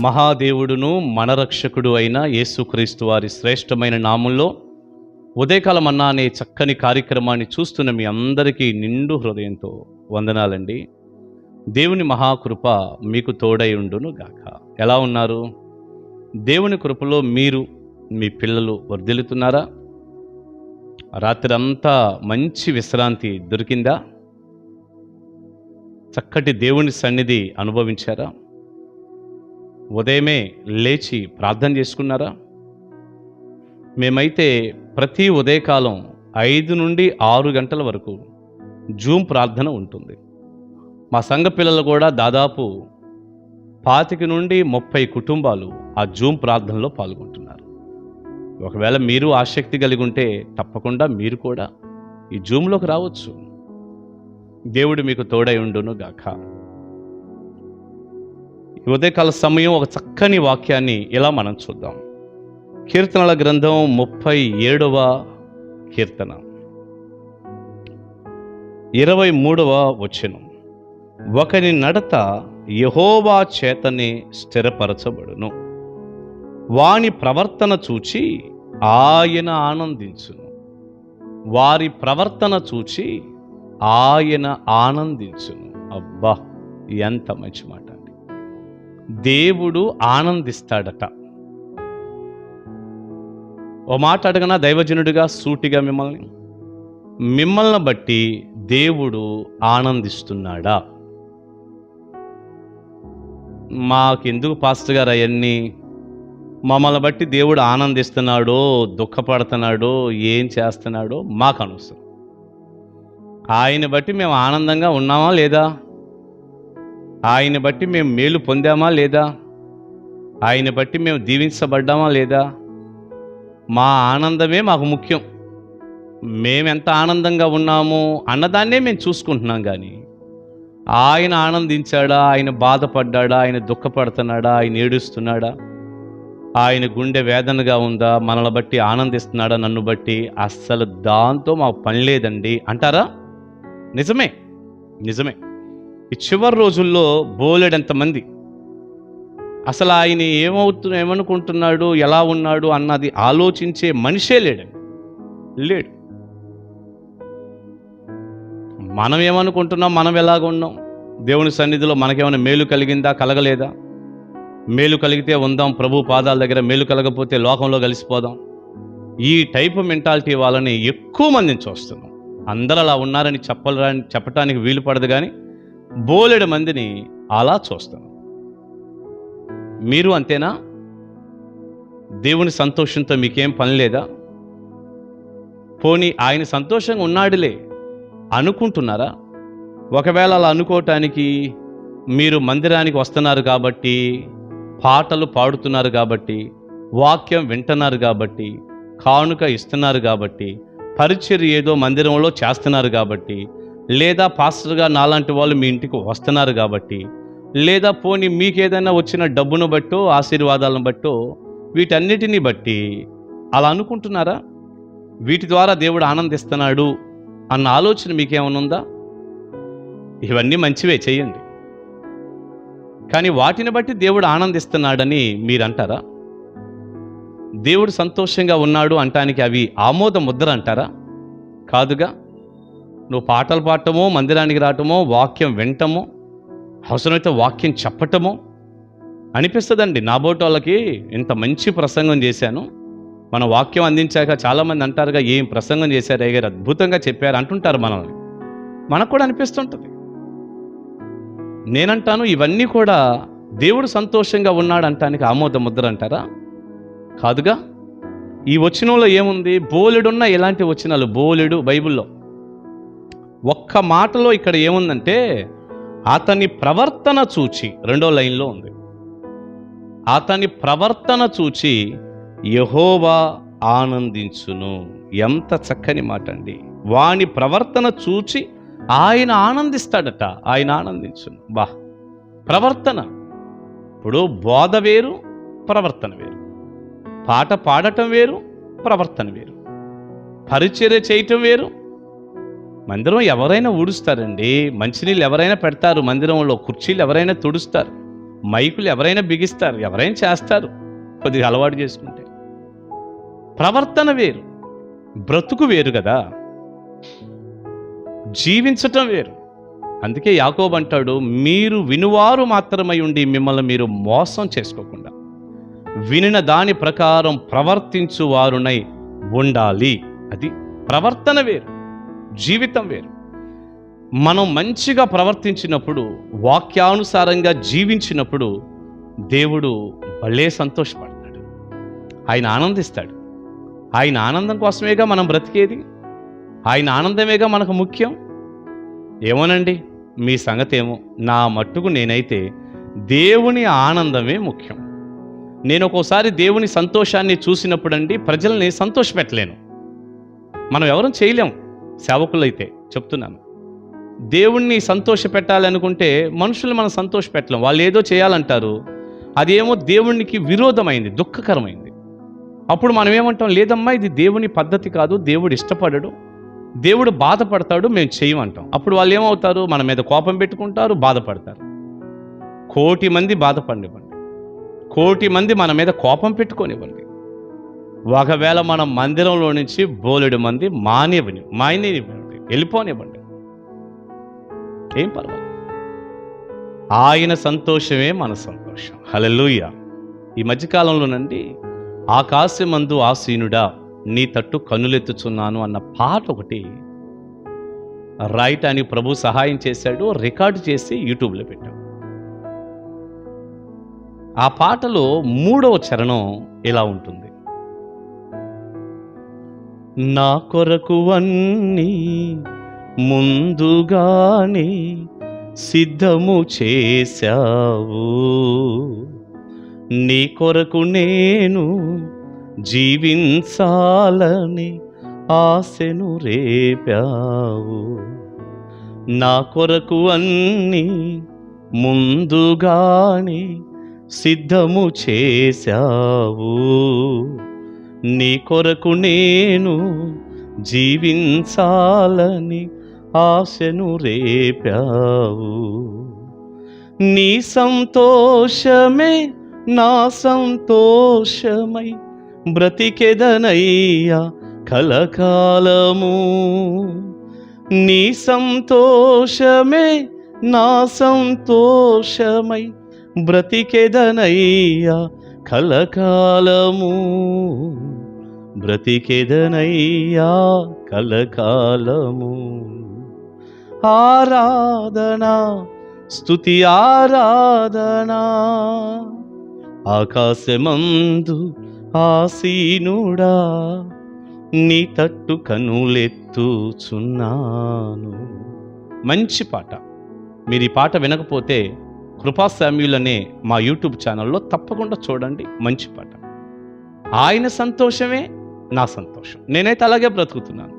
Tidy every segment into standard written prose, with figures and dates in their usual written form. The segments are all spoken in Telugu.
మహాదేవుడును మన రక్షకుడు అయిన యేసుక్రీస్తు వారి శ్రేష్టమైన నామంలో ఉదయకాలం అన్నా అనే చక్కని కార్యక్రమాన్ని చూస్తున్న మీ అందరికీ నిండు హృదయంతో వందనాలండి. దేవుని మహాకృప మీకు తోడై ఉండును గాక. ఎలా ఉన్నారు? దేవుని కృపలో మీరు మీ పిల్లలు వర్ధిల్లుతున్నారా? రాత్రి అంతా మంచి విశ్రాంతి దొరికిందా? చక్కటి దేవుని సన్నిధి అనుభవించారా? ఉదయమే లేచి ప్రార్థన చేసుకున్నారా? మేమైతే ప్రతి ఉదయకాలం 5 నుండి 6 గంటల వరకు జూమ్ ప్రార్థన ఉంటుంది. మా సంఘ పిల్లలు కూడా దాదాపు 25 నుండి 30 కుటుంబాలు ఆ జూమ్ ప్రార్థనలో పాల్గొంటున్నారు. ఒకవేళ మీరు ఆసక్తి కలిగి ఉంటే తప్పకుండా మీరు కూడా ఈ జూమ్లోకి రావచ్చు. దేవుడు మీకు తోడై ఉండును గాక. ఉదయకాల సమయం ఒక చక్కని వాక్యాన్ని ఇలా మనం చూద్దాం. కీర్తనల గ్రంథం 37వ కీర్తన 23వ వచనం. ఒకని నడత యెహోవా చేతనే స్థిరపరచబడును, వాని ప్రవర్తన చూచి ఆయన ఆనందించును. వారి ప్రవర్తన చూచి ఆయన ఆనందించును. అబ్బా, ఎంత మంచి మాట! దేవుడు ఆనందిస్తాడట. ఓ మాట అడగనా దైవజనుడిగా సూటిగా మిమ్మల్ని బట్టి దేవుడు ఆనందిస్తున్నాడా? మాకెందుకు పాస్టర్ గారు అవన్నీ? మమ్మల్ని బట్టి దేవుడు ఆనందిస్తున్నాడో దుఃఖపడుతున్నాడో ఏం చేస్తున్నాడో మాకు అనవసరం. ఆయన బట్టి మేము ఆనందంగా ఉన్నామా లేదా? ఆయన బట్టి మేము మేలు పొందామా లేదా? ఆయన బట్టి మేము దీవించబడ్డామా లేదా? మా ఆనందమే మాకు ముఖ్యం. మేమెంత ఆనందంగా ఉన్నాము అన్నదాన్నే మేము చూసుకుంటున్నాం. కానీ ఆయన ఆనందించాడా, ఆయన బాధపడ్డాడా, ఆయన దుఃఖపడుతున్నాడా, ఆయన ఏడుస్తున్నాడా, ఆయన గుండె వేదనగా ఉందా, మనల్ని బట్టి ఆనందిస్తున్నాడా, నన్ను బట్టి అస్సలు దాంతో మాకు పని లేదండి అంటారా? నిజమే, నిజమే. ఈ చివరి రోజుల్లో బోలెడంతమంది అసలు ఆయన ఏమనుకుంటున్నాడు, ఎలా ఉన్నాడు అన్నది ఆలోచించే మనిషే లేడండి, లేడు. మనం ఏమనుకుంటున్నాం, మనం ఎలాగ ఉన్నాం, దేవుని సన్నిధిలో మనకేమైనా మేలు కలిగిందా, కలగలేదా? మేలు కలిగితే ఉందాం ప్రభు పాదాల దగ్గర, మేలు కలగకపోతే లోకంలో కలిసిపోదాం. ఈ టైపు మెంటాలిటీ వాళ్ళని ఎక్కువ మందిని చూస్తున్నాం. అందరూ అలా ఉన్నారని చెప్పటానికి వీలు పడదు, కానీ బోలెడు మందిని అలా చూస్తాం. మీరు అంతేనా? దేవుని సంతోషంతో మీకేం పని లేదా? పోనీ ఆయన సంతోషంగా ఉన్నాడులే అనుకుంటున్నారా? ఒకవేళ అలా అనుకోవటానికి మీరు మందిరానికి వస్తున్నారు కాబట్టి, పాటలు పాడుతున్నారు కాబట్టి, వాక్యం వింటున్నారు కాబట్టి, కానుక ఇస్తున్నారు కాబట్టి, పరిచర్య ఏదో మందిరంలో చేస్తున్నారు కాబట్టి, లేదా పాస్టర్గా నాలాంటి వాళ్ళు మీ ఇంటికి వస్తున్నారు కాబట్టి, లేదా పోనీ మీకేదైనా వచ్చిన డబ్బును బట్టో ఆశీర్వాదాలను బట్టో వీటన్నిటిని బట్టి అలా అనుకుంటున్నారా? వీటి ద్వారా దేవుడు ఆనందిస్తున్నాడు అన్న ఆలోచన మీకేమైనా ఉందా? ఇవన్నీ మంచివే, చేయండి. కానీ వాటిని బట్టి దేవుడు ఆనందిస్తున్నాడని మీరంటారా? దేవుడు సంతోషంగా ఉన్నాడు అంటానికి అవి ఆమోద ముద్ర అంటారా? కాదుగా. నువ్వు పాటలు పాడటమో, మందిరానికి రావటమో, వాక్యం వినటమో, అవసరమైతే వాక్యం చెప్పటమో అనిపిస్తుందండి. నాబోటి వాళ్ళకి ఇంత మంచి ప్రసంగం చేశాను, మన వాక్యం అందించాక చాలామంది అంటారుగా, ఏం ప్రసంగం చేశారు అయ్య గారు, అద్భుతంగా చెప్పారు అంటుంటారు మనల్ని. మనకు కూడా అనిపిస్తుంటుంది. నేనంటాను, ఇవన్నీ కూడా దేవుడు సంతోషంగా ఉన్నాడు అంటానికి ఆమోద ముద్ర అంటారా? కాదుగా. ఈ వచనంలో ఏముంది? బోలెడున్న ఇలాంటి వచనాలు బోలెడు బైబిల్లో. ఒక్క మాటలో ఇక్కడ ఏముందంటే, అతని ప్రవర్తన చూచి, 2వ లైన్లో ఉంది, అతని ప్రవర్తన చూచి యెహోవా ఆనందించును. ఎంత చక్కని మాట అండి. వాని ప్రవర్తన చూచి ఆయన ఆనందిస్తాడట, ఆయన ఆనందించును. బా, ప్రవర్తన. ఇప్పుడు బోధ వేరు, ప్రవర్తన వేరు. పాట పాడటం వేరు, ప్రవర్తన వేరు. పరిచర్య చేయటం వేరు. మందిరం ఎవరైనా ఊడుస్తారండి, మంచినీళ్ళు ఎవరైనా పెడతారు, మందిరంలో కుర్చీలు ఎవరైనా తుడుస్తారు, మైకులు ఎవరైనా బిగిస్తారు, ఎవరైనా చేస్తారు కొద్దిగా అలవాటు చేసుకుంటే. ప్రవర్తన వేరు, బ్రతుకు వేరు కదా, జీవించటం వేరు. అందుకే యాకోబు అంటాడు, మీరు వినువారు మాత్రమై ఉండి మిమ్మల్ని మీరు మోసం చేసుకోకుండా వినిన దాని ప్రకారం ప్రవర్తించువారునై ఉండాలి. అది ప్రవర్తన వేరు, జీవితం వేరు. మనం మంచిగా ప్రవర్తించినప్పుడు, వాక్యానుసారంగా జీవించినప్పుడు దేవుడు భలే సంతోషపడతాడు, ఆయన ఆనందిస్తాడు. ఆయన ఆనందం కోసమేగా మనం బ్రతికేది, ఆయన ఆనందమేగా మనకు ముఖ్యం. ఏమోనండి మీ సంగతి ఏమో, నా మట్టుకు నేనైతే దేవుని ఆనందమే ముఖ్యం. నేను ఒక్కోసారి దేవుని సంతోషాన్ని చూసినప్పుడండి ప్రజల్ని సంతోషపెట్టలేను. మనం ఎవరూ చేయలేం, సేవకులైతే చెప్తున్నాను. దేవుణ్ణి సంతోష పెట్టాలనుకుంటే మనుషులు మనం సంతోష పెట్టలేం. వాళ్ళు ఏదో చేయాలంటారు, అదేమో దేవునికి విరోధమైంది, దుఃఖకరమైంది. అప్పుడు మనం ఏమంటాం, లేదమ్మా ఇది దేవుని పద్ధతి కాదు, దేవుడు ఇష్టపడడు, దేవుడు బాధపడతాడు, మేము చేయమంటాం. అప్పుడు వాళ్ళు ఏమవుతారు, మన మీద కోపం పెట్టుకుంటారు, బాధపడతారు. 1,000,000 మంది బాధపడివ్వండి, 1,000,000 మంది మన మీద కోపం పెట్టుకోనివ్వండి, ఒకవేళ మన మందిరంలో నుంచి బోలెడు మంది మాయనివ్వండి, వెళ్ళిపోనివ్వండి, ఏం పర్వాలేదు. ఆయన సంతోషమే మన సంతోషం. హల్లెలూయా. ఈ మధ్యకాలంలోనండి ఆకాశమందు ఆసీనుడా నీ తట్టు కన్నులెత్తుచున్నాను అన్న పాట ఒకటి రాయటానికి ప్రభు సహాయం చేశాడు, రికార్డు చేసి యూట్యూబ్లో పెట్టాం. ఆ పాటలో 3వ చరణం ఇలా ఉంటుంది, నా కొరకు అన్నీ ముందుగానే సిద్ధము చేశావు, నీ కొరకు నేను జీవించాలని ఆశను రేపావు, నా కొరకు అన్నీ ముందుగానే సిద్ధము చేశావు, నీ కొరకు నేను జీవించాలని ఆశను రేపావు, నీ సంతోషమే నా సంతోషమై బ్రతికెదనయ్యా కలకాలము, నీ సంతోషమే నా సంతోషమై బ్రతికెదనయ్యా కలకాలము, బ్రతికెదనయ్యా కలకాలము. ఆరాధనా స్తుతి ఆరాధనా, ఆకాశమందు ఆసీనుడా నీ తట్టు కనులెత్తుచున్నాను. మంచి పాట. మీరు ఈ పాట వినకపోతే కృపా శామ్యూల్ అనే మా యూట్యూబ్ ఛానల్లో తప్పకుండా చూడండి. మంచి పాట. ఆయన సంతోషమే నా సంతోషం. నేనైతే అలాగే బ్రతుకుతున్నాను.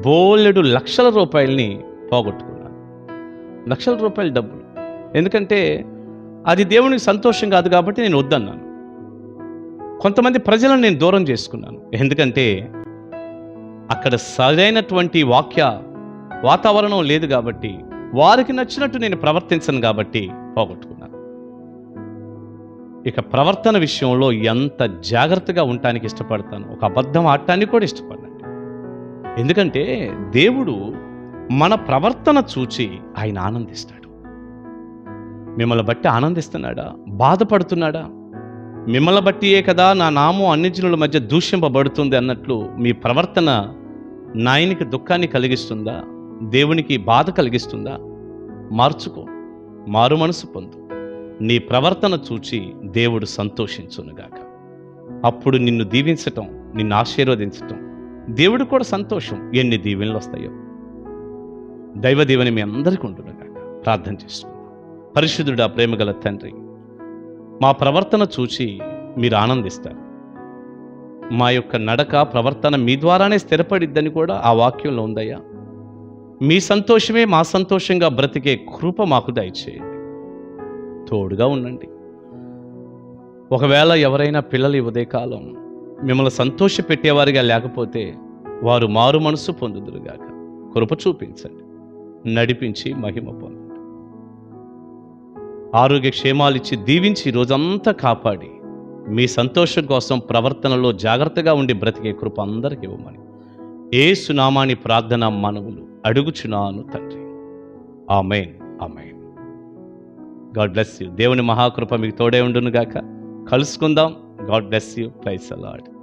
బోలెడు లక్షల రూపాయలని పోగొట్టుకున్నాను, లక్షల రూపాయల డబ్బులు. ఎందుకంటే అది దేవునికి సంతోషం కాదు కాబట్టి నేను వద్దన్నాను. కొంతమంది ప్రజలను నేను దూరం చేసుకున్నాను, ఎందుకంటే అక్కడ సరైనటువంటి వాతావరణం లేదు కాబట్టి, వారికి నచ్చినట్టు నేను ప్రవర్తించను కాబట్టి పోగొట్టుకున్నాను. ఇక ప్రవర్తన విషయంలో ఎంత జాగ్రత్తగా ఉండటానికి ఇష్టపడతాను, ఒక అబద్ధం ఆడటానికి కూడా ఇష్టపడనండి. ఎందుకంటే దేవుడు మన ప్రవర్తన చూచి ఆయన ఆనందిస్తాడు. మిమ్మల్ని బట్టి ఆనందిస్తున్నాడా, బాధపడుతున్నాడా? మిమ్మల్ని బట్టియే కదా నా నామం అన్ని జనుల మధ్య దూషింపబడుతుంది అన్నట్లు మీ ప్రవర్తన నాయనికి దుఃఖాన్ని కలిగిస్తుందా, దేవునికి బాధ కలిగిస్తుందా? మార్చుకో, మారు మనసు పొందు. నీ ప్రవర్తన చూచి దేవుడు సంతోషించునుగాక. అప్పుడు నిన్ను దీవించటం, నిన్ను ఆశీర్వదించటం దేవుడు కూడా సంతోషం. ఎన్ని దీవెనలు వస్తాయో. దైవ దీవెన మీ అందరికీ ఉండునుగాక. ప్రార్థన చేసుకుందాం. పరిశుద్ధుడా, ప్రేమగల తండ్రి, మా ప్రవర్తన చూచి మీరు ఆనందిస్తారు. మా యొక్క నడక ప్రవర్తన మీ ద్వారానే స్థిరపడిద్దని కూడా ఆ వాక్యంలో ఉందయ్యా. మీ సంతోషమే మా సంతోషంగా బ్రతికే కృప మాకు దయచేయండి, తోడుగా ఉండండి. ఒకవేళ ఎవరైనా పిల్లలు ఈ ఉదయకాలం మిమ్మల్ని సంతోష పెట్టేవారిగా లేకపోతే వారు మారు మనసు పొందుదురుగాక. కృప చూపించండి, నడిపించి మహిమ పొందండి. ఆరోగ్య క్షేమాలు ఇచ్చి దీవించి రోజంతా కాపాడి మీ సంతోషం కోసం ప్రవర్తనలో జాగ్రత్తగా ఉండి బ్రతికే కృప అందరికి ఇవ్వమని యేసు నామాని ప్రార్థన మనవులు అడుగుచున్నాను తండ్రి. ఆమేన్, ఆమేన్. God bless you. దేవుని మహాకృప మీకు తోడే ఉండును గాక. కలుసుకుందాం. God bless you. Praise the lord.